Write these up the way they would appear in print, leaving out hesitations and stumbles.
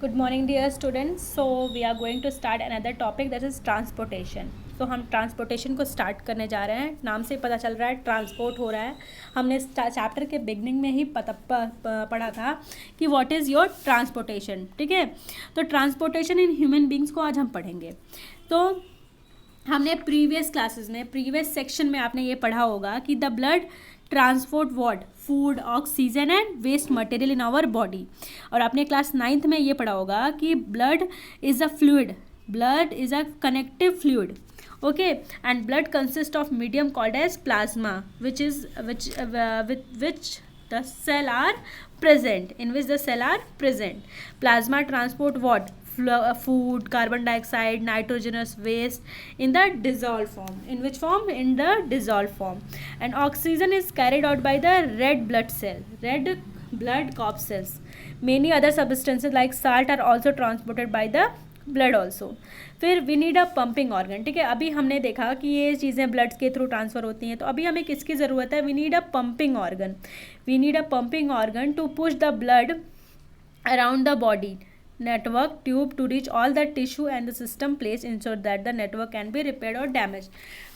Good morning, dear students. So we are going to start another topic, that is transportation. तो हम transportation को start करने जा रहे हैं. नाम से पता चल रहा है ट्रांसपोर्ट हो रहा है. हमने चैप्टर के बिगनिंग में ही पढ़ा था कि व्हाट इज़ योर ट्रांसपोर्टेशन. ठीक है, तो ट्रांसपोर्टेशन इन ह्यूमन बींग्स को आज हम पढ़ेंगे. तो हमने प्रीवियस क्लासेस में प्रीवियस सेक्शन में आपने ये पढ़ा होगा कि the blood transport what food oxygen and waste material in our body. और आपने क्लास 9th में ये पढ़ा होगा कि blood is a fluid, blood is a connective fluid. Okay, and blood consists of medium called as plasma, which with which the cell are present, in which the cell are present. Plasma transport what? Food, carbon dioxide, nitrogenous waste in the dissolved form. In which form? In the dissolved form. And oxygen is carried out by the red blood cell, red blood corpuscles. Many other substances like salt are also transported by the blood also. फिर we need a pumping organ. ठीक है, अभी हमने देखा कि ये चीज़ें blood के थ्रू ट्रांसफ़र होती हैं, तो अभी हमें किसकी ज़रूरत है? We need a pumping organ. We need a pumping organ to push the blood around the body network tube to reach all the tissue and the system place ensure that the network can be repaired or damaged.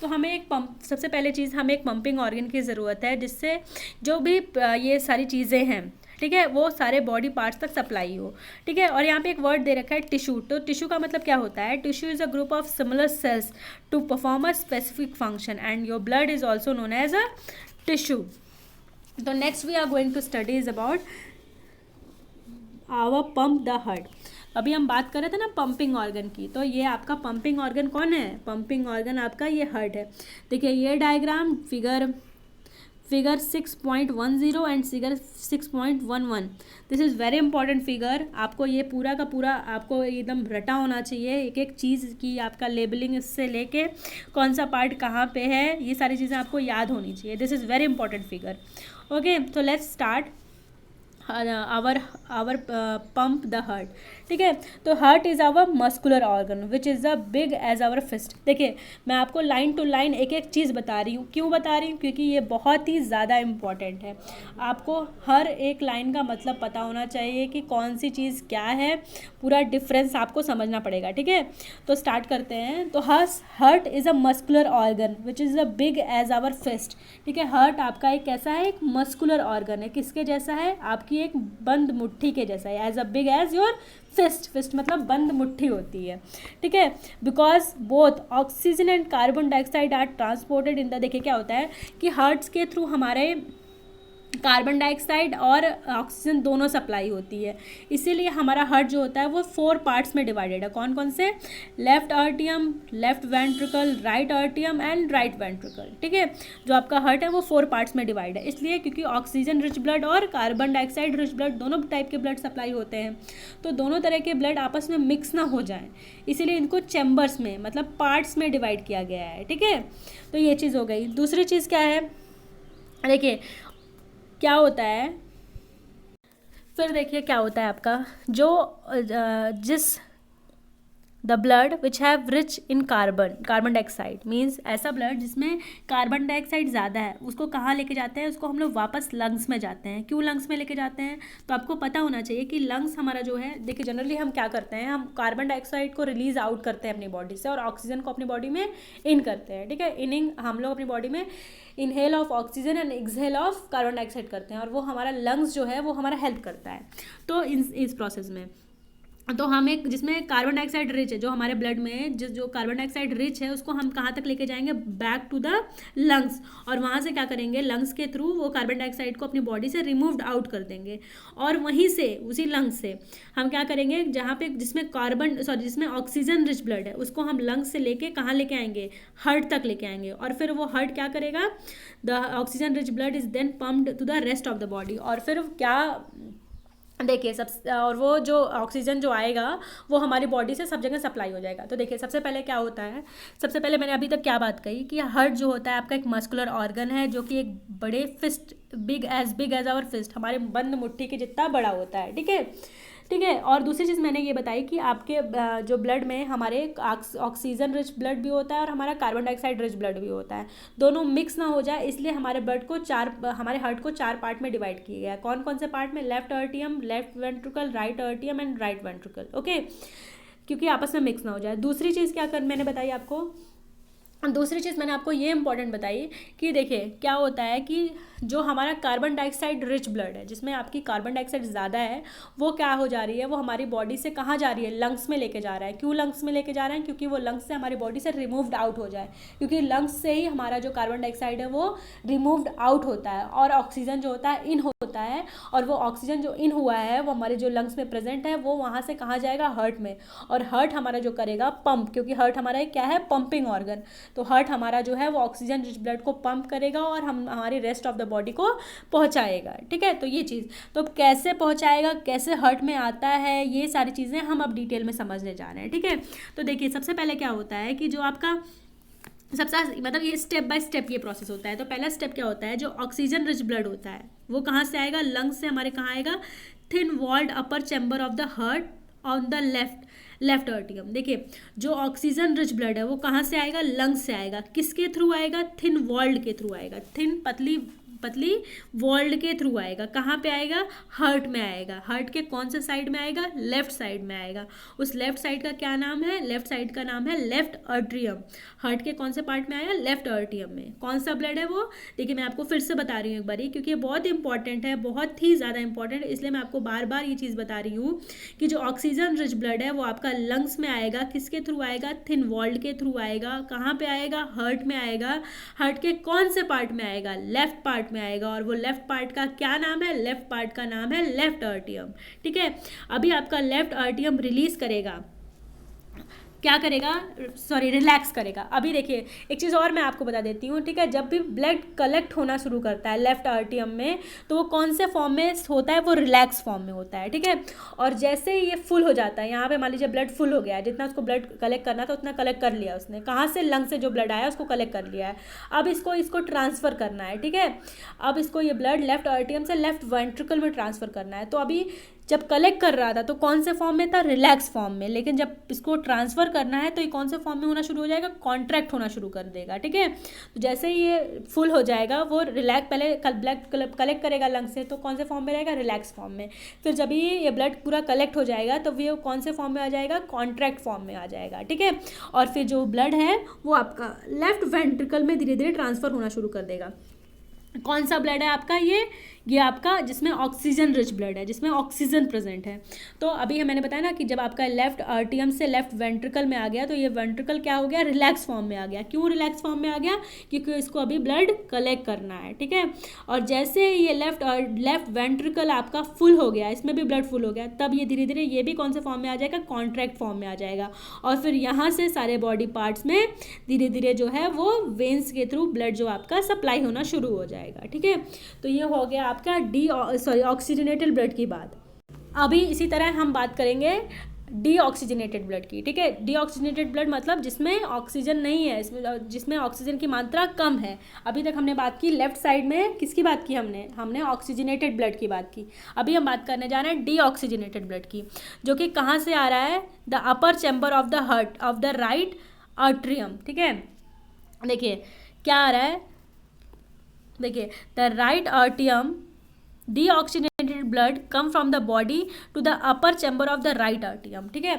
तो हमें एक pump, सबसे पहले चीज़ हमें एक pumping organ की ज़रूरत है जिससे जो भी ये सारी चीज़ें हैं, ठीक है, वो सारे बॉडी पार्ट्स तक सप्लाई हो. ठीक है, और यहाँ पे एक वर्ड दे रखा है टिश्यू. तो टिश्यू का मतलब क्या होता है? Tissue is a group of similar cells to perform a specific function and your blood is also known as a tissue. तो next we are going to study is about our pump the heart. अभी हम बात कर रहे थे ना pumping organ की, तो ये आपका पंपिंग ऑर्गन कौन है? पंपिंग ऑर्गन आपका ये हार्ट है. देखिए ये diagram figure 6.10 and figure 6.11. This is very important figure. आपको ये पूरा का पूरा आपको एकदम रटा होना चाहिए, एक एक चीज़ की आपका लेबलिंग इससे लेके कौन सा पार्ट कहाँ पे है, ये सारी चीज़ें आपको याद होनी चाहिए. This is very important figure. Okay, तो let's start our pump the heart. ठीक है, तो heart is our muscular organ which is the big as our fist. देखिए मैं आपको लाइन टू लाइन एक एक चीज़ बता रही हूँ. क्यों बता रही हूँ? क्योंकि ये बहुत ही ज़्यादा इम्पॉर्टेंट है. आपको हर एक लाइन का मतलब पता होना चाहिए कि कौन सी चीज़ क्या है, पूरा डिफरेंस आपको समझना पड़ेगा. ठीक है, तो स्टार्ट करते हैं. तो heart is a muscular organ which is the big as our fist. ठीक है, हार्ट आपका एक कैसा है? एक मस्कुलर ऑर्गन है. किसके जैसा है? आपकी एक बंद मुट्ठी के जैसा है. As a big as your fist. Fist मतलब बंद मुट्ठी होती है. ठीक है, because both oxygen and carbon dioxide are transported in the. देखिए क्या होता है कि हार्ट्स के थ्रू हमारे कार्बन डाइऑक्साइड और ऑक्सीजन दोनों सप्लाई होती है. इसीलिए हमारा हार्ट जो होता है वो 4 पार्ट्स में डिवाइडेड है. कौन कौन से? Left आर्टियम, left ventricle, right आर्टियम and right ventricle. ठीक है, जो आपका हार्ट है वो 4 पार्ट्स में डिवाइड है. इसलिए क्योंकि ऑक्सीजन रिच ब्लड और कार्बन डाइऑक्साइड रिच ब्लड दोनों टाइप के ब्लड सप्लाई होते हैं, तो दोनों तरह के ब्लड आपस में मिक्स ना हो जाएं, इसीलिए इनको चैम्बर्स में मतलब पार्ट्स में डिवाइड किया गया है. ठीक है, तो ये चीज़ हो गई. दूसरी चीज़ क्या है? देखिए क्या होता है, फिर देखिए क्या होता है आपका जो जिस the blood which have rich in carbon dioxide means ऐसा ब्लड जिसमें कार्बन डाइऑक्साइड ज़्यादा है, उसको कहाँ लेके जाते हैं? उसको हम लोग वापस लंग्स में जाते हैं. क्यों लंग्स में लेके जाते हैं? तो आपको पता होना चाहिए कि लंग्स हमारा जो है, देखिए जनरली हम क्या करते हैं, हम कार्बन डाइऑक्साइड को रिलीज आउट करते हैं अपनी बॉडी से और ऑक्सीजन को अपनी बॉडी में इन करते हैं. ठीक है, इनिंग हम लोग अपनी बॉडी में inhale of oxygen and exhale of carbon dioxide करते हैं और वो हमारा लंग्स जो है वो हमारा हेल्प करता है. तो इस प्रोसेस में तो हम एक जिसमें कार्बन डाइऑक्साइड रिच है, जो हमारे ब्लड में जो कार्बन डाइऑक्साइड रिच है उसको हम कहाँ तक लेके जाएंगे? Back to the lungs. और वहाँ से क्या करेंगे? लंग्स के थ्रू वो कार्बन डाइऑक्साइड को अपनी बॉडी से रिमूव्ड आउट कर देंगे. और वहीं से उसी लंग्स से हम क्या करेंगे? जहाँ पे जिसमें ऑक्सीजन रिच ब्लड है उसको हम लंग्स से लेके कहाँ लेके आएंगे? हार्ट तक लेके आएंगे. और फिर वो हार्ट क्या करेगा? The oxygen rich blood is then pumped to the rest of the body. और फिर क्या देखिए और वो जो ऑक्सीजन जो आएगा वो हमारी बॉडी से सब जगह सप्लाई हो जाएगा. तो देखिए सबसे पहले क्या होता है, सबसे पहले मैंने अभी तक क्या बात कही कि हार्ट जो होता है आपका एक मस्कुलर ऑर्गन है जो कि एक बड़े fist big as our fist, हमारे बंद मुट्ठी के जितना बड़ा होता है. ठीक है, ठीक है। और दूसरी चीज़ मैंने ये बताई कि आपके जो ब्लड में हमारे ऑक्सीजन रिच ब्लड भी होता है और हमारा कार्बन डाइऑक्साइड रिच ब्लड भी होता है, दोनों मिक्स ना हो जाए इसलिए हमारे ब्लड को हमारे हार्ट को 4 पार्ट में डिवाइड किया गया है। कौन कौन से पार्ट में? Left अर्टियम, left ventricle, right अर्टियम and right ventricle. Okay, क्योंकि आपस में मिक्स ना हो जाए। दूसरी चीज़ क्या कर मैंने बताई आपको, दूसरी चीज़ मैंने आपको ये इंपॉर्टेंट बताई कि देखिए क्या होता है कि जो हमारा कार्बन डाइऑक्साइड रिच ब्लड है, जिसमें आपकी कार्बन डाइऑक्साइड ज़्यादा है, वो क्या हो जा रही है, वो हमारी बॉडी से कहाँ जा रही है? लंग्स में लेके जा रहा है। क्यों लंग्स में लेके जा रहे हैं? क्योंकि वो लंग्स से हमारी बॉडी से रिमूव्ड आउट हो जाए, क्योंकि लंग्स से ही हमारा जो कार्बन डाइऑक्साइड है वो रिमूव्ड आउट होता है और ऑक्सीजन जो होता है इन होता है, और वो ऑक्सीजन जो इन हुआ है वो हमारे जो लंग्स में प्रेजेंट है वो वहाँ से कहाँ जाएगा? हार्ट में। और हार्ट हमारा जो करेगा पंप, क्योंकि हार्ट हमारा क्या है? Pumping organ. तो हार्ट हमारा जो है वो ऑक्सीजन रिच ब्लड को पंप करेगा और हम हमारी रेस्ट ऑफ द बॉडी को पहुंचाएगा। ठीक है, तो ये चीज़ तो कैसे पहुंचाएगा, कैसे हार्ट में आता है, ये सारी चीज़ें हम अब डिटेल में समझने जा रहे हैं। ठीक है, तो देखिए सबसे पहले क्या होता है कि जो आपका सबसे मतलब ये स्टेप बाय स्टेप ये प्रोसेस होता है। तो पहला स्टेप क्या होता है, जो ऑक्सीजन रिच ब्लड होता है वो कहाँ से आएगा? लंग्स से हमारे कहाँ आएगा? Thin walled upper chamber of the heart on the left अर्टियम। देखिए जो ऑक्सीजन रिच ब्लड है वो कहाँ से आएगा? लंग्स से आएगा। किसके थ्रू आएगा? थिन वॉल्ड के थ्रू आएगा। थिन पतली वॉल्ड के थ्रू आएगा। कहाँ पे आएगा? हार्ट में आएगा। हार्ट के कौन से साइड में आएगा? लेफ्ट साइड में आएगा। उस लेफ्ट साइड का क्या नाम है? लेफ्ट साइड का नाम है लेफ्ट अर्ट्रियम। हार्ट के कौन से पार्ट में आएगा? लेफ्ट अर्ट्रियम में। कौन सा ब्लड है वो? देखिए मैं आपको फिर से बता रही हूँ एक बारी, क्योंकि ये बहुत इंपॉर्टेंट है, बहुत ही ज़्यादा इंपॉर्टेंट है, इसलिए मैं आपको बार बार ये चीज़ बता रही हूँ कि जो ऑक्सीजन रिच ब्लड है वो आपका लंग्स में आएगा। किसके थ्रू आएगा? थिन वॉल्ड के थ्रू आएगा। कहाँ पे आएगा? हार्ट में आएगा। हार्ट के कौन से पार्ट में आएगा? लेफ्ट पार्ट में आएगा। और वो लेफ्ट पार्ट का क्या नाम है? लेफ्ट पार्ट का नाम है लेफ्ट अर्टियम। ठीक है, अभी आपका लेफ्ट अर्टियम रिलीज करेगा, क्या करेगा? सॉरी, रिलैक्स करेगा। अभी देखिए एक चीज़ और मैं आपको बता देती हूँ। ठीक है, जब भी ब्लड कलेक्ट होना शुरू करता है लेफ्ट अर्टियम में तो वो कौन से फॉर्म में होता है? वो रिलैक्स फॉर्म में होता है। ठीक है, और जैसे ही ये फुल हो जाता है, यहाँ पे मान लीजिए ब्लड फुल हो गया है, जितना उसको ब्लड कलेक्ट करना था उतना कलेक्ट कर लिया उसने। कहाँ से? लंग से जो ब्लड आया उसको कलेक्ट कर लिया है। अब इसको ट्रांसफ़र करना है। ठीक है, अब इसको ये ब्लड लेफ्ट अर्टियम से लेफ्ट वेंट्रिकल में ट्रांसफ़र करना है। तो अभी जब कलेक्ट कर रहा था तो कौन से फॉर्म में था? रिलैक्स फॉर्म में। लेकिन जब इसको ट्रांसफ़र करना है तो ये कौन से फॉर्म में होना शुरू हो जाएगा? कॉन्ट्रैक्ट होना शुरू कर देगा। ठीक है, तो जैसे ही ये फुल हो जाएगा वो रिलैक्स पहले ब्लड कलेक्ट करेगा लंग से, तो कौन से फॉर्म में रहेगा? रिलैक्स फॉर्म में। फिर जब ये ब्लड पूरा कलेक्ट हो जाएगा तो वो कौन से फॉर्म में आ जाएगा? कॉन्ट्रैक्ट फॉर्म में आ जाएगा। ठीक है, और फिर जो ब्लड है वो आपका लेफ्ट वेंट्रिकल में धीरे धीरे ट्रांसफ़र होना शुरू कर देगा। कौन सा ब्लड है आपका? ये आपका जिसमें ऑक्सीजन रिच ब्लड है, जिसमें ऑक्सीजन प्रेजेंट है। तो अभी मैंने बताया ना कि जब आपका लेफ्ट आर्टियम से लेफ्ट वेंट्रिकल में आ गया तो ये वेंट्रिकल क्या हो गया? रिलैक्स फॉर्म में आ गया। क्यों रिलैक्स फॉर्म में आ गया? क्योंकि इसको अभी ब्लड कलेक्ट करना है। ठीक है, और जैसे ये लेफ्ट वेंट्रिकल आपका फुल हो गया, इसमें भी ब्लड फुल हो गया, तब ये धीरे धीरे ये भी कौन से फॉर्म में आ जाएगा? कॉन्ट्रैक्ट फॉर्म में आ जाएगा। और फिर यहाँ से सारे बॉडी पार्ट्स में धीरे धीरे जो है वो वेन्स के थ्रू ब्लड जो आपका सप्लाई होना शुरू हो जाएगा। ठीक है, तो ये हो गया आपका ऑक्सीजनेटेड ब्लड की बात। अभी इसी तरह हम बात करेंगे डीऑक्सीजनेटेड ब्लड की। ठीक है, डीऑक्सीजनेटेड ब्लड मतलब जिसमें ऑक्सीजन नहीं है, इसमें जिसमें ऑक्सीजन की मात्रा कम है। अभी तक हमने बात की लेफ्ट साइड में किसकी बात की? हमने ऑक्सीजनेटेड ब्लड की बात की। अभी हम बात करने जा रहे हैं डीऑक्सीजनेटेड ब्लड की, जो कि कहाँ से आ रहा है? The upper chamber of the heart of the right atrium. ठीक है, देखिए क्या आ रहा है, देखिए द राइट आर्टियम deoxygenated blood come from the body to the upper chamber of the right atrium। ठीक है,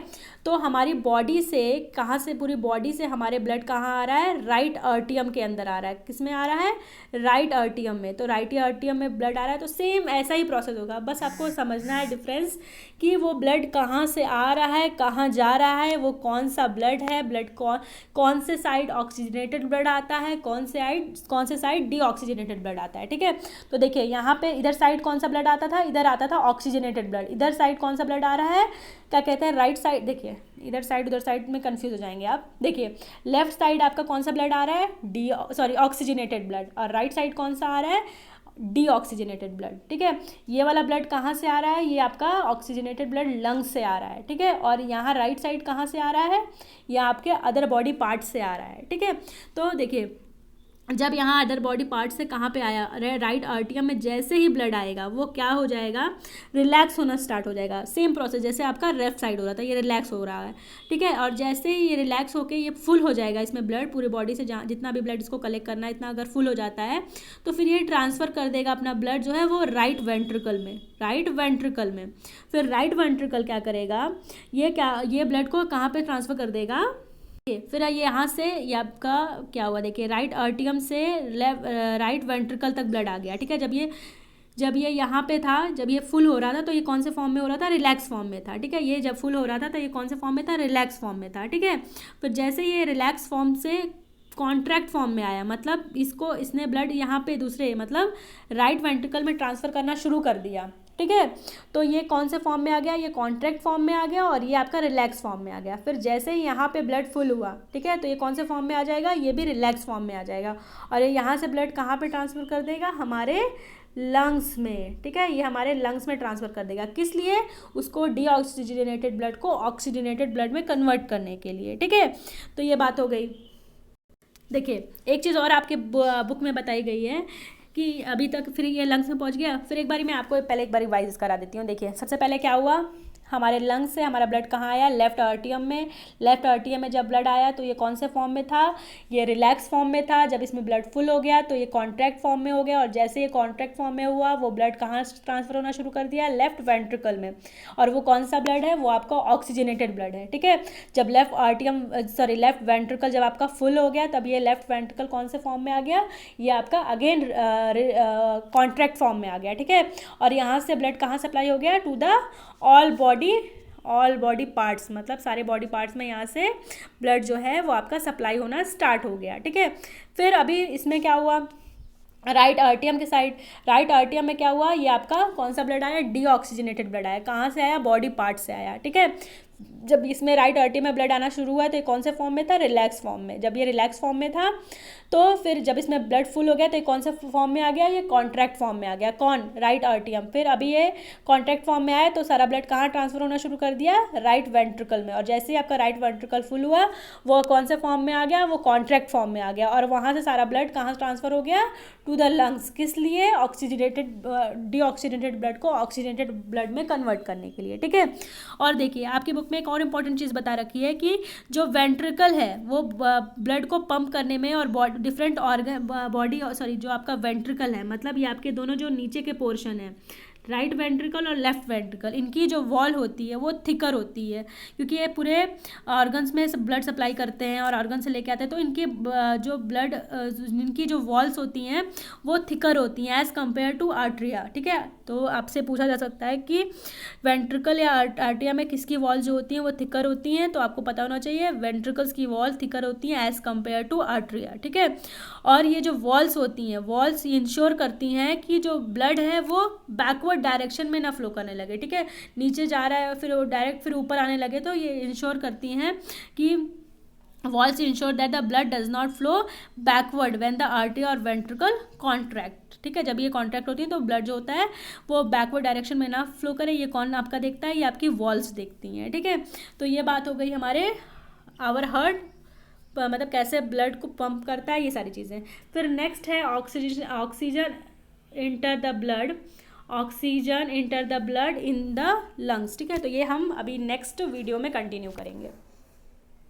तो हमारी बॉडी से कहाँ से, पूरी बॉडी से हमारे ब्लड कहाँ आ रहा है? राइट आर्टियम के अंदर आ रहा है। किस में आ रहा है? राइट आर्टियम में। तो राइट आर्टियम में ब्लड आ रहा है, तो सेम ऐसा ही प्रोसेस होगा। बस आपको समझना है डिफरेंस कि वो ब्लड कहाँ से आ रहा है, कहाँ जा रहा है, वो कौन सा ब्लड है, ब्लड कौन से साइड ऑक्सीजनेटेड ब्लड आता है, कौन से साइड डीऑक्सीजनेटेड ब्लड आता है। ठीक है, तो देखिए यहाँ पे इधर साइड कौन सा ब्लड आता था? इधर आता था ऑक्सीजनेटेड ब्लड। इधर साइड कौन सा ब्लड आ रहा है? क्या कहते हैं? Right side. देखिए इधर साइड उधर साइड में कंफ्यूज हो जाएंगे आप। देखिए लेफ्ट साइड आपका कौन सा ब्लड आ रहा है? Oxygenated blood. और राइट साइड कौन सा आ रहा है? Deoxygenated blood. ठीक है, ये वाला ब्लड कहाँ से आ रहा है? ये आपका ऑक्सीजनेटेड ब्लड लंग्स से आ रहा है। ठीक है, और यहाँ राइट साइड कहाँ से आ रहा है? ये आपके अदर बॉडी पार्ट से आ रहा है। ठीक है, तो देखिए जब यहाँ अदर बॉडी पार्ट से कहाँ पे आया, राइट आर्टियम में जैसे ही ब्लड आएगा वो क्या हो जाएगा, रिलैक्स होना स्टार्ट हो जाएगा। सेम प्रोसेस जैसे आपका लेफ्ट साइड हो रहा था, ये रिलैक्स हो रहा है, ठीक है। और जैसे ही ये रिलैक्स होके ये फुल हो जाएगा, इसमें ब्लड पूरी बॉडी से जहाँ जितना भी ब्लड इसको कलेक्ट करना है इतना अगर फुल हो जाता है तो फिर ये ट्रांसफ़र कर देगा अपना ब्लड जो है वो राइट वेंट्रिकल में, राइट वेंट्रिकल में। फिर राइट वेंट्रिकल क्या करेगा, ये ब्लड को कहाँ पर ट्रांसफ़र कर देगा, फिर ये यहाँ से ये आपका क्या हुआ, देखिए राइट आर्टियम से राइट वेंट्रिकल तक ब्लड आ गया, ठीक है। जब ये यहाँ पे था, जब ये फुल हो रहा था तो ये कौन से फॉर्म में हो रहा था, रिलैक्स फॉर्म में था, ठीक है। ये जब फुल हो रहा था तो ये कौन से फॉर्म में था, रिलैक्स फॉर्म में था, ठीक है। फिर जैसे ये रिलैक्स फॉर्म से कॉन्ट्रैक्ट फॉर्म में आया, मतलब इसने ब्लड यहाँ पे दूसरे मतलब राइट वेंट्रिकल में ट्रांसफ़र करना शुरू कर दिया, ठीक है। तो ये कौन से फॉर्म में आ गया, ये कॉन्ट्रैक्ट फॉर्म में आ गया और ये आपका रिलैक्स फॉर्म में आ गया। फिर जैसे ही यहाँ पे ब्लड फुल हुआ, ठीक है, तो ये कौन से फॉर्म में आ जाएगा, ये भी रिलैक्स फॉर्म में आ जाएगा। और ये यहाँ से ब्लड कहाँ पे ट्रांसफ़र कर देगा, हमारे लंग्स में, ठीक है। ये हमारे लंग्स में ट्रांसफ़र कर देगा, किस लिए, उसको डीऑक्सीजनेटेड ब्लड को ऑक्सीजनेटेड ब्लड में कन्वर्ट करने के लिए, ठीक है। तो ये बात हो गई। देखिए एक चीज़ और आपके बुक में बताई गई है कि अभी तक फिर ये लंग्स में पहुंच गया। फिर एक बारी मैं आपको पहले एक बारी वाइज करा देती हूँ। देखिए सबसे पहले क्या हुआ, हमारे लंग्स से हमारा ब्लड कहाँ आया, लेफ्ट आर्टियम में। लेफ्ट आर्टियम में जब ब्लड आया तो ये कौन से फॉर्म में था, ये रिलैक्स फॉर्म में था। जब इसमें ब्लड फुल हो गया तो ये कॉन्ट्रैक्ट फॉर्म में हो गया, और जैसे ये कॉन्ट्रैक्ट फॉर्म में हुआ वो ब्लड कहाँ ट्रांसफ़र होना शुरू कर दिया, लेफ्ट वेंट्रिकल में। और वो कौन सा ब्लड है, वो आपका ऑक्सीजनेटेड ब्लड है, ठीक है। जब लेफ्ट वेंट्रिकल जब आपका फुल हो गया तब ये लेफ्ट वेंट्रिकल कौन से फॉर्म में आ गया, ये आपका अगेन कॉन्ट्रैक्ट फॉर्म में आ गया, ठीक है। और यहाँ से ब्लड कहाँ सप्लाई हो गया, to the all body parts, मतलब सारे बॉडी पार्ट्स में यहाँ से ब्लड जो है वो आपका सप्लाई होना स्टार्ट हो गया, ठीक है। फिर अभी इसमें क्या हुआ, राइट आर्टियम के साइड, राइट आर्टियम में क्या हुआ, ये आपका कौन सा ब्लड आया, डीऑक्सीजनेटेड ब्लड आया। कहाँ से आया, बॉडी पार्ट से आया, ठीक है। जब इसमें राइट आर्टियम में ब्लड आना शुरू हुआ तो ये कौन से फॉर्म में था, रिलैक्स फॉर्म में। जब ये रिलैक्स फॉर्म में था तो फिर जब इसमें ब्लड फुल हो गया तो ये कौन से फॉर्म में आ गया, ये कॉन्ट्रैक्ट फॉर्म में आ गया, कौन, राइट आर्टियम। फिर अभी ये कॉन्ट्रैक्ट फॉर्म में आया तो सारा ब्लड कहाँ ट्रांसफ़र होना शुरू कर दिया, राइट वेंट्रिकल में। और जैसे ही आपका राइट वेंट्रिकल फुल हुआ वो कौन से फॉर्म में आ गया, वो कॉन्ट्रैक्ट फॉर्म में आ गया। और वहाँ से सारा ब्लड कहाँ ट्रांसफ़र हो गया, टू द लंग्स। किस लिए, डीऑक्सीजनेटेड ब्लड को ऑक्सीजनेटेड ब्लड में कन्वर्ट करने के लिए, ठीक है। और देखिए आपकी बुक में एक और इम्पॉर्टेंट चीज़ बता रखी है कि जो वेंट्रिकल है वो ब्लड को पंप करने में और डिफरेंट जो आपका वेंट्रिकल है, मतलब ये आपके दोनों जो नीचे के पोर्शन है, राइट वेंट्रिकल और लेफ्ट वेंट्रिकल, इनकी जो वॉल होती है वो थिकर होती है, क्योंकि ये पूरे ऑर्गन्स में ब्लड सप्लाई करते हैं और ऑर्गन से लेके आते हैं। तो इनकी जो ब्लड इनकी जो वॉल्स होती हैं वो थिकर होती हैं एज़ कम्पेयर टू आर्ट्रिया, ठीक है। तो आपसे पूछा जा सकता है कि वेंट्रिकल या आर्ट्रिया में किसकी वॉल्स जो होती हैं वो थिकर होती हैं, तो आपको पता होना चाहिए वेंट्रिकल्स की वॉल थिकर होती हैं एज़ कम्पेयर टू आर्ट्रिया, ठीक है। और ये जो वॉल्स होती हैं, वॉल्स इंश्योर करती हैं कि जो ब्लड है वो बैकवर्ड डायरेक्शन में ना फ्लो करने लगे, ठीक है। नीचे जा रहा है फिर वो डायरेक्ट फिर ऊपर आने लगे, तो ये इंश्योर करती हैं कि walls ensure that the blood does not flow backward when the artery और वेंट्रिकल कॉन्ट्रैक्ट, ठीक है। जब ये कॉन्ट्रैक्ट होती है तो ब्लड जो होता है वो बैकवर्ड डायरेक्शन में ना फ्लो करे। ये कौन आपका देखता है, ये आपकी वॉल्स देखती हैं, ठीक है। तो ये बात हो गई हमारे आवर हार्ट, मतलब कैसे ब्लड को पंप करता है, ये सारी चीज़ें। फिर नेक्स्ट है oxygen enter the blood in the lungs, ठीक है। तो ये हम अभी नेक्स्ट वीडियो में कंटिन्यू करेंगे।